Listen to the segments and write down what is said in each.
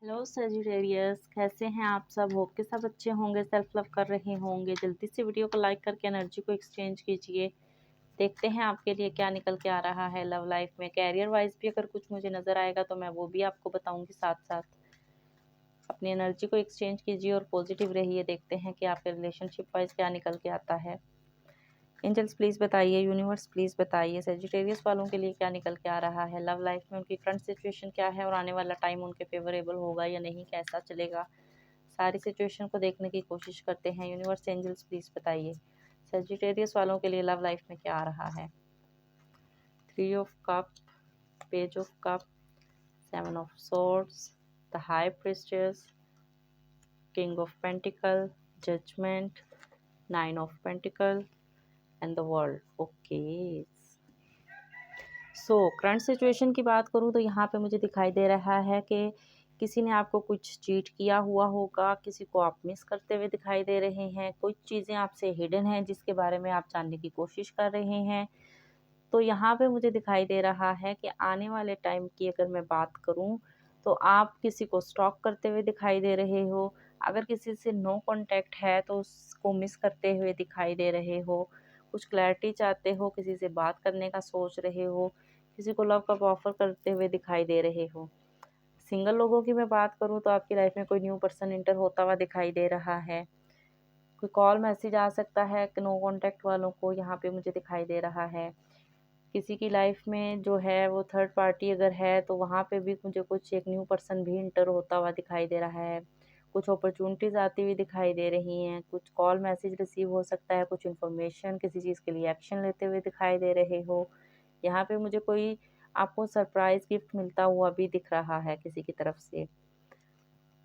Hello Sagittarius, कैसे हैं आप सब। होप के सब अच्छे होंगे, सेल्फ लव कर रहे होंगे। जल्दी से वीडियो को लाइक करके एनर्जी को एक्सचेंज कीजिए। देखते हैं आपके लिए क्या निकल के आ रहा है लव लाइफ में। कैरियर वाइज भी अगर कुछ मुझे नज़र आएगा तो मैं वो भी आपको बताऊंगी साथ साथ। अपनी एनर्जी को एक्सचेंज कीजिए और पॉजिटिव रहिए। देखते हैं कि आपके रिलेशनशिप वाइज क्या निकल के आता है। एंजल्स प्लीज़ बताइए, यूनिवर्स प्लीज़ बताइए सेजिटेरियस वालों के लिए क्या निकल के आ रहा है। लव लाइफ में उनकी करंट सिचुएशन क्या है और आने वाला टाइम उनके फेवरेबल होगा या नहीं, कैसा चलेगा। सारी सिचुएशन को देखने की कोशिश करते हैं। यूनिवर्स एंजल्स प्लीज़ बताइए सेजिटेरियस वालों के लिए लव लाइफ में क्या आ रहा है। 3 of cup, page of cup, 7 of swords, the high priestess, king of pentacle, judgment, 9 of pentacle and the world. Okay, so current situation की बात करूँ तो यहाँ पे मुझे दिखाई दे रहा है कि किसी ने आपको कुछ चीट किया हुआ होगा, किसी को आप मिस करते हुए दिखाई दे रहे हैं। कुछ चीज़ें आपसे हिडन हैं जिसके बारे में आप जानने की कोशिश कर रहे हैं। तो यहाँ पे मुझे दिखाई दे रहा है कि आने वाले टाइम की अगर मैं बात करूँ तो आप किसी को स्टॉक करते हुए दिखाई दे रहे हो। अगर किसी से नो कांटेक्ट है तो उसको मिस करते हुए दिखाई दे रहे हो। कुछ क्लैरिटी चाहते हो, किसी से बात करने का सोच रहे हो, किसी को लव का ऑफर करते हुए दिखाई दे रहे हो। सिंगल लोगों की मैं बात करूँ तो आपकी लाइफ में कोई न्यू पर्सन इंटर होता हुआ दिखाई दे रहा है। कोई कॉल मैसेज आ सकता है नो कांटेक्ट वालों को, यहाँ पे मुझे दिखाई दे रहा है। किसी की लाइफ में जो है वो थर्ड पार्टी अगर है तो वहाँ पे भी मुझे कुछ एक न्यू पर्सन भी इंटर होता हुआ दिखाई दे रहा है। कुछ अपॉर्चुनिटीज़ आती हुई दिखाई दे रही हैं, कुछ कॉल मैसेज रिसीव हो सकता है, कुछ इन्फॉर्मेशन किसी चीज़ के लिए एक्शन लेते हुए दिखाई दे रहे हो। यहाँ पे मुझे कोई आपको सरप्राइज़ गिफ्ट मिलता हुआ भी दिख रहा है किसी की तरफ से।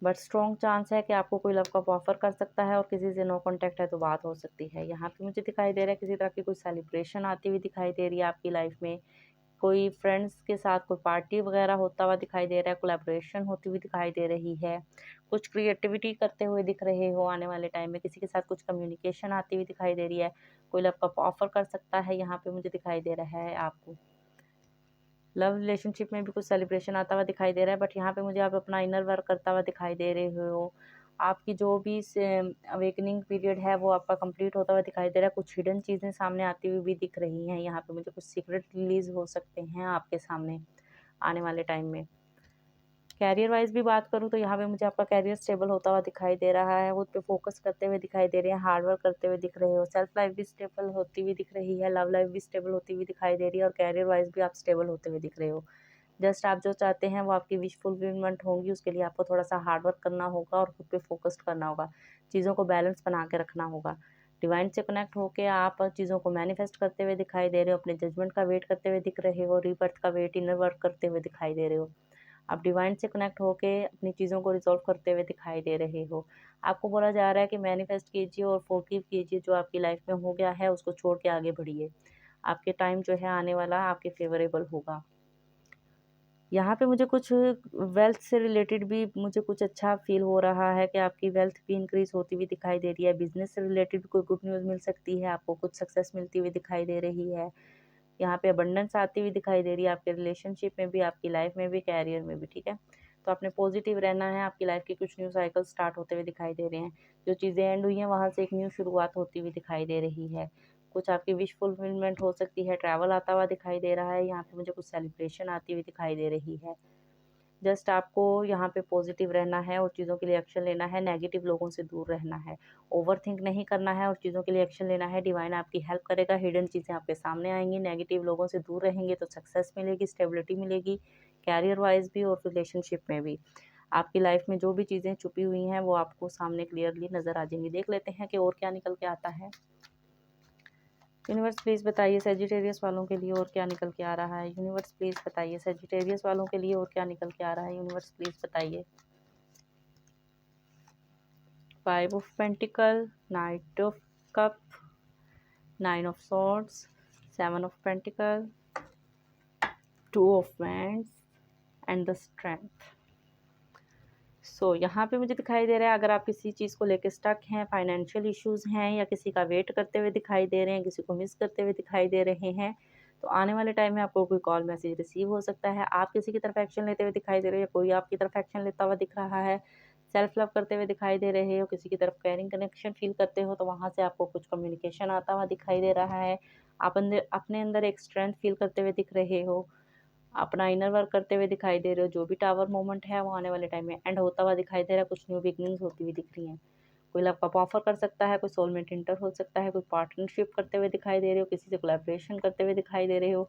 बट स्ट्रॉन्ग चांस है कि आपको कोई लव कप ऑफर कर सकता है और किसी से नो कांटेक्ट है तो बात हो सकती है। यहाँ पे मुझे दिखाई दे रहा है किसी तरह की कोई सेलिब्रेशन आती हुई दिखाई दे रही है आपकी लाइफ में। कोई फ्रेंड्स के साथ कोई पार्टी वगैरह होता हुआ दिखाई दे रहा है, कोलैबोरेशन होती हुई दिखाई दे रही है। कुछ क्रिएटिविटी करते हुए दिख रहे हो आने वाले टाइम में। किसी के साथ कुछ कम्युनिकेशन आती हुई दिखाई दे रही है। कोई लव कप ऑफर कर सकता है, यहाँ पे मुझे दिखाई दे रहा है आपको। लव रिलेशनशिप में भी कुछ सेलिब्रेशन आता हुआ दिखाई दे रहा है, बट यहाँ पे मुझे आप अपना इनर वर्क करता हुआ दिखाई दे रहे हो। आपकी जो भी अवेकनिंग पीरियड है वो आपका कंप्लीट होता हुआ दिखाई दे रहा है। कुछ हिडन चीज़ें सामने आती हुई भी दिख रही हैं। यहाँ पे मुझे कुछ सीक्रेट रिलीज हो सकते हैं आपके सामने आने वाले टाइम में। कैरियर वाइज भी बात करूँ तो यहाँ पे मुझे आपका कैरियर स्टेबल होता हुआ दिखाई दे रहा है। खुद पे फोकस करते हुए दिखाई दे रहे हैं, हार्ड वर्क करते हुए दिख रहे हो। सेल्फ लाइफ भी स्टेबल होती हुई दिख रही है, लव लाइफ भी स्टेबल होती हुई दिखाई दे रही है और कैरियर वाइज भी आप स्टेबल होते हुए दिख रहे हो। जस्ट आप जो चाहते हैं वो आपकी विश फुलफिलमेंट होंगी। उसके लिए आपको थोड़ा सा हार्ड वर्क करना होगा और खुद पे फोकस्ड करना होगा। चीज़ों को बैलेंस बना के रखना होगा। डिवाइन से कनेक्ट होके आप चीज़ों को मैनिफेस्ट करते हुए दिखाई दे रहे हो। अपने जजमेंट का वेट करते हुए दिख रहे हो, रीबर्थ का वेट, इनर वर्क करते हुए दिखाई दे रहे हो। आप डिवाइन से कनेक्ट होके अपनी चीज़ों को रिजॉल्व करते हुए दिखाई दे रहे हो। आपको बोला जा रहा है कि मैनिफेस्ट कीजिए और फॉरगिव कीजिए। जो आपकी लाइफ में हो गया है उसको छोड़ के आगे बढ़िए। आपके टाइम जो है आने वाला आपके फेवरेबल होगा। यहाँ पे मुझे कुछ वेल्थ से रिलेटेड भी मुझे कुछ अच्छा फ़ील हो रहा है कि आपकी वेल्थ भी इंक्रीज़ होती हुई दिखाई दे रही है। बिज़नेस से रिलेटेड भी कोई गुड न्यूज़ मिल सकती है, आपको कुछ सक्सेस मिलती हुई दिखाई दे रही है। यहाँ पे अबंडेंस आती हुई दिखाई दे रही है आपके रिलेशनशिप में भी, आपकी लाइफ में भी, कैरियर में भी, ठीक है। तो आपने पॉजिटिव रहना है। आपकी लाइफ के कुछ न्यू साइकिल स्टार्ट होते हुए दिखाई दे रहे हैं। जो चीज़ें एंड हुई हैं वहाँ से एक न्यू शुरुआत होती हुई दिखाई दे रही है। कुछ आपकी विश फुलफिलमेंट हो सकती है, ट्रैवल आता हुआ दिखाई दे रहा है। यहाँ पे मुझे कुछ सेलिब्रेशन आती हुई दिखाई दे रही है। जस्ट आपको यहाँ पे पॉजिटिव रहना है और चीज़ों के लिए एक्शन लेना है। नेगेटिव लोगों से दूर रहना है, ओवरथिंक नहीं करना है और चीज़ों के लिए एक्शन लेना है। डिवाइन आपकी हेल्प करेगा, हिडन चीज़ें आपके सामने आएंगी। नेगेटिव लोगों से दूर रहेंगे तो सक्सेस मिलेगी, स्टेबिलिटी मिलेगी, कैरियर वाइज भी और रिलेशनशिप में भी। आपकी लाइफ में जो भी चीज़ें छुपी हुई हैं वो आपको सामने क्लियरली नज़र आ जाएंगी। देख लेते हैं कि और क्या निकल के आता है। यूनिवर्स प्लीज़ बताइए सेजिटेरियस वालों के लिए और क्या निकल के आ रहा है। यूनिवर्स प्लीज़ बताइए सेजिटेरियस वालों के लिए और क्या निकल के आ रहा है। यूनिवर्स प्लीज़ बताइए। 5 of pentacle, knight of cup, 9 of swords, 7 of pentacle, 2 of wands and the strength. So यहाँ पे मुझे दिखाई दे रहा है अगर आप किसी चीज़ को लेकर स्टक हैं, फाइनेंशियल इश्यूज़ हैं या किसी का वेट करते हुए दिखाई दे रहे हैं, किसी को मिस करते हुए दिखाई दे रहे हैं, तो आने वाले टाइम में आपको कोई कॉल मैसेज रिसीव हो सकता है। आप किसी की तरफ एक्शन लेते हुए दिखाई दे रहे हो, कोई आपकी तरफ एक्शन लेता हुआ दिख रहा है, सेल्फ लव करते हुए दिखाई दे रहे हो, किसी की तरफ केयरिंग कनेक्शन फील करते हो, तो वहाँ से आपको कुछ कम्युनिकेशन आता हुआ दिखाई दे रहा है। आप अपने अंदर एक स्ट्रेंथ फील करते हुए दिख रहे हो, अपना इनर वर्क करते हुए दिखाई दे रहे हो। जो भी टावर मोमेंट है वो आने वाले टाइम में एंड होता हुआ दिखाई दे रहा है, कुछ न्यू बिगनिंग्स होती हुई दिख रही हैं। कोई लव कप ऑफर कर सकता है, कोई सोलमेट इंटर हो सकता है, कोई पार्टनरशिप करते हुए दिखाई दे रहे हो, किसी से कोलैबोरेशन करते हुए दिखाई दे रहे हो,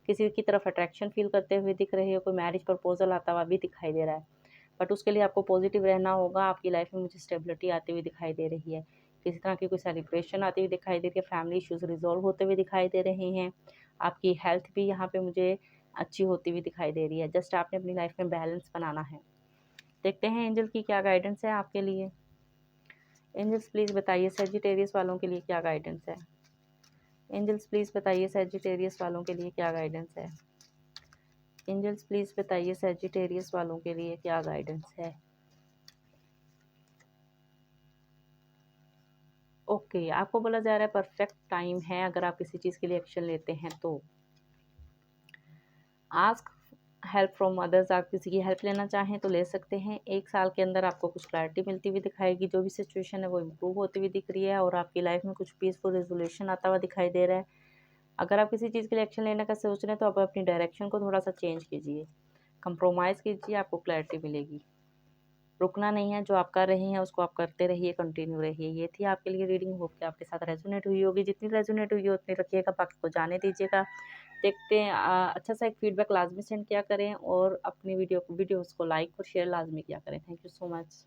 किसी की तरफ अट्रैक्शन फील करते हुए दिख रहे हो, कोई मैरिज प्रपोजल आता हुआ भी दिखाई दे रहा है। बट उसके लिए आपको पॉजिटिव रहना होगा। आपकी लाइफ में मुझे स्टेबिलिटी आती हुई दिखाई दे रही है, किसी तरह की कोई सेलिब्रेशन आती हुई दिखाई दे रही है, फैमिली इश्यूज रिजॉल्व होते हुए दिखाई दे रहे हैं। आपकी हेल्थ भी यहाँ पे मुझे अच्छी होती हुई दिखाई दे रही है। जस्ट आपने अपनी लाइफ में बैलेंस बनाना है। देखते हैं एंजल की क्या गाइडेंस है आपके लिए। एंजल्स प्लीज़ बताइए सेजिटेरियस वालों के लिए क्या गाइडेंस है। एंजल्स प्लीज़ बताइए सेजिटेरियस वालों के लिए क्या गाइडेंस है। एंजल्स प्लीज़ बताइए सेजिटेरियस वालों के लिए क्या गाइडेंस है। ओके, आपको बोला जा रहा है परफेक्ट टाइम है अगर आप किसी चीज़ के लिए एक्शन लेते हैं तो। आस्क हेल्प फ्रॉम अदर्स, आप किसी की हेल्प लेना चाहें तो ले सकते हैं। 1 साल के अंदर आपको कुछ क्लैरिटी मिलती हुई दिखाएगी, जो भी सिचुएशन है वो इम्प्रूव होती हुई दिख रही है और आपकी लाइफ में कुछ पीसफुल रेजोल्यूशन आता हुआ दिखाई दे रहा है। अगर आप किसी चीज़ के लिए एक्शन लेने का सोच रहे हैं तो आप अपनी डायरेक्शन को थोड़ा सा चेंज कीजिए, कंप्रोमाइज़ कीजिए, आपको क्लैरिटी मिलेगी। रुकना नहीं है, जो आप कर रहे हैं उसको आप करते रहिए, कंटिन्यू रहिए। ये थी आपके लिए रीडिंग, होप कि आपके साथ रेजोनेट हुई होगी। जितनी रेजोनेट हुई हो उतनी रखिएगा, बाकी को जाने दीजिएगा। देखते हैं अच्छा सा एक फीडबैक लाजमी सेंड किया करें और अपनी वीडियोज़ को लाइक और शेयर लाजमी किया करें। Thank you so much.